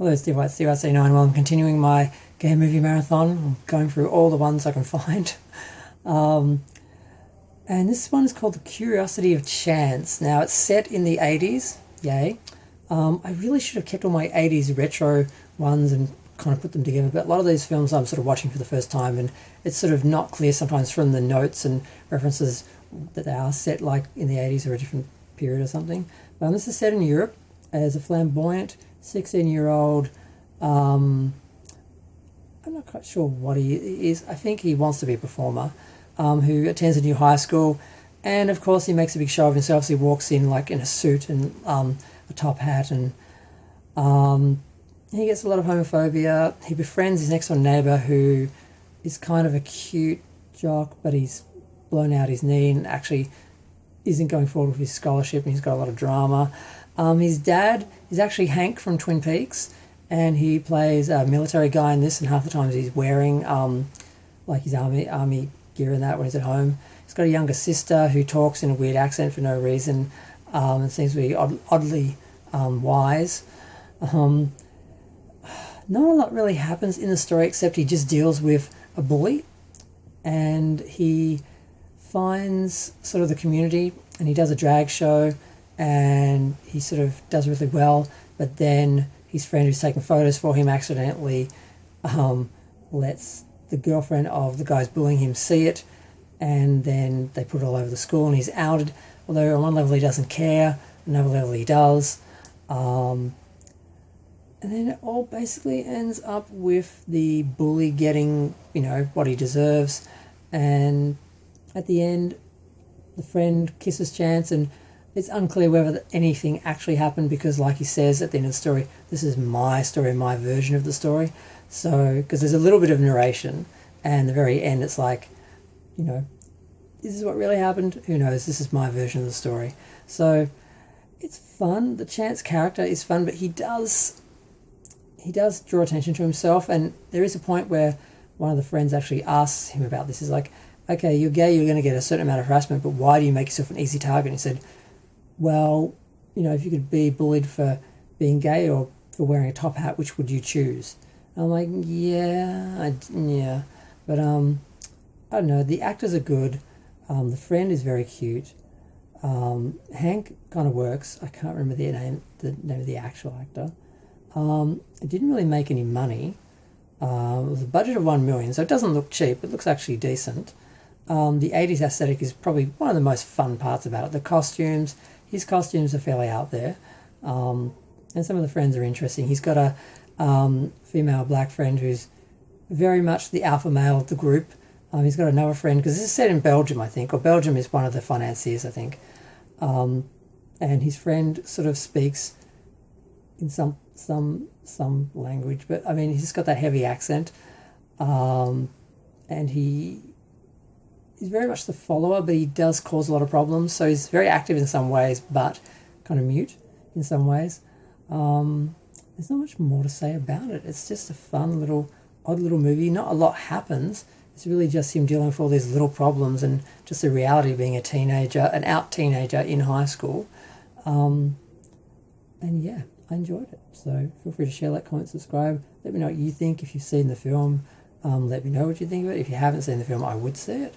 Hello, Steve White, Steve White 89. Well, I'm continuing my gay movie marathon. I'm going through all the ones I can find. Um, and this one is called The Curiosity of Chance. Now, it's set in the 80s. Yay. I really should have kept all my 80s retro ones and kind of put them together, but a lot of these films I'm sort of watching for the first time, and it's sort of not clear sometimes from the notes and references that they are set like in the 80s or a different period or something. This is set in Europe as a flamboyant 16-year-old. I'm not quite sure what he is. I think he wants to be a performer, who attends a new high school, and of course he makes a big show of himself. So he walks in like in a suit and a top hat, and he gets a lot of homophobia. He befriends his next door neighbour, who is kind of a cute jock, but he's blown out his knee and actually isn't going forward with his scholarship, and he's got a lot of drama. His dad is actually Hank from Twin Peaks, and he plays a military guy in this, and half the times he's wearing like his army gear and that when he's at home. He's got a younger sister who talks in a weird accent for no reason, and seems to be oddly wise. Not a lot really happens in the story except he just deals with a bully, and he finds sort of the community, and he does a drag show, and he sort of does really well, but then his friend who's taking photos for him accidentally lets the girlfriend of the guys bullying him see it, and then they put it all over the school, and he's outed, although on one level he doesn't care, on another level he does. And then it all basically ends up with the bully getting, what he deserves, and at the end the friend kisses Chance, and it's unclear whether anything actually happened because, like he says at the end of the story, this is my story, my version of the story. So, because there's a little bit of narration, and the very end it's like, this is what really happened? Who knows? This is my version of the story. So, it's fun. The Chance character is fun, but he does draw attention to himself, and there is a point where one of the friends actually asks him about this. He's like, okay, you're gay, you're going to get a certain amount of harassment, but why do you make yourself an easy target? And he said, well, if you could be bullied for being gay or for wearing a top hat, which would you choose? And I'm like, yeah. But I don't know, the actors are good. The friend is very cute. Hank kind of works. I can't remember the name of the actual actor. It didn't really make any money. It was a budget of $1 million, so it doesn't look cheap. It looks actually decent. The 80s aesthetic is probably one of the most fun parts about it. The costumes, his costumes are fairly out there, and some of the friends are interesting. He's got a female black friend who's very much the alpha male of the group. He's got another friend, because this is set in Belgium, I think, or Belgium is one of the financiers, I think. And his friend sort of speaks in some language, but he's just got that heavy accent, and he's very much the follower, but he does cause a lot of problems. So he's very active in some ways, but kind of mute in some ways. There's not much more to say about it. It's just a fun odd little movie. Not a lot happens. It's really just him dealing with all these little problems and just the reality of being a teenager, an out teenager in high school. And yeah, I enjoyed it. So feel free to share, like, comment, subscribe. Let me know what you think if you've seen the film. Let me know what you think of it. If you haven't seen the film, I would see it.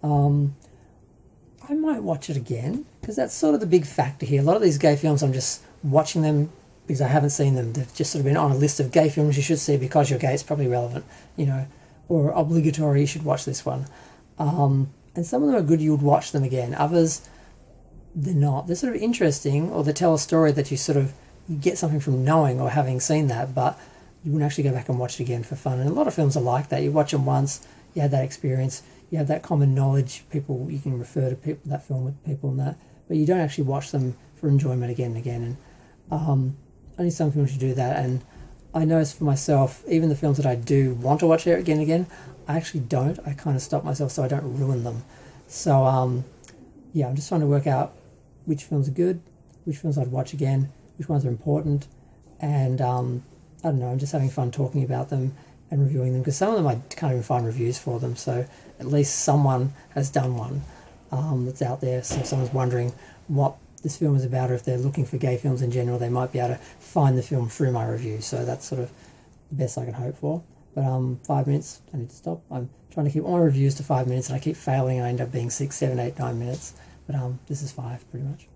I might watch it again, because that's sort of the big factor here. A lot of these gay films, I'm just watching them because I haven't seen them. They've just sort of been on a list of gay films you should see because you're gay. It's probably relevant, or obligatory, you should watch this one. And some of them are good, you would watch them again. Others, they're not. They're sort of interesting, or they tell a story that you get something from knowing or having seen that, but you wouldn't actually go back and watch it again for fun. And a lot of films are like that. You watch them once, you have that experience, you have that common knowledge, you can refer to that film with people and that, but you don't actually watch them for enjoyment again and again. And only some films you do that, and I notice for myself, even the films that I do want to watch again and again, I actually don't. I kind of stop myself so I don't ruin them. So, I'm just trying to work out which films are good, which films I'd watch again, which ones are important, and I don't know, I'm just having fun talking about them and reviewing them, because some of them I can't even find reviews for them, so at least someone has done one that's out there, so if someone's wondering what this film is about, or if they're looking for gay films in general, they might be able to find the film through my review. So that's sort of the best I can hope for. But 5 minutes, I need to stop. I'm trying to keep all my reviews to 5 minutes, and I keep failing. I end up being 6, 7, 8, 9 minutes. But this is 5, pretty much.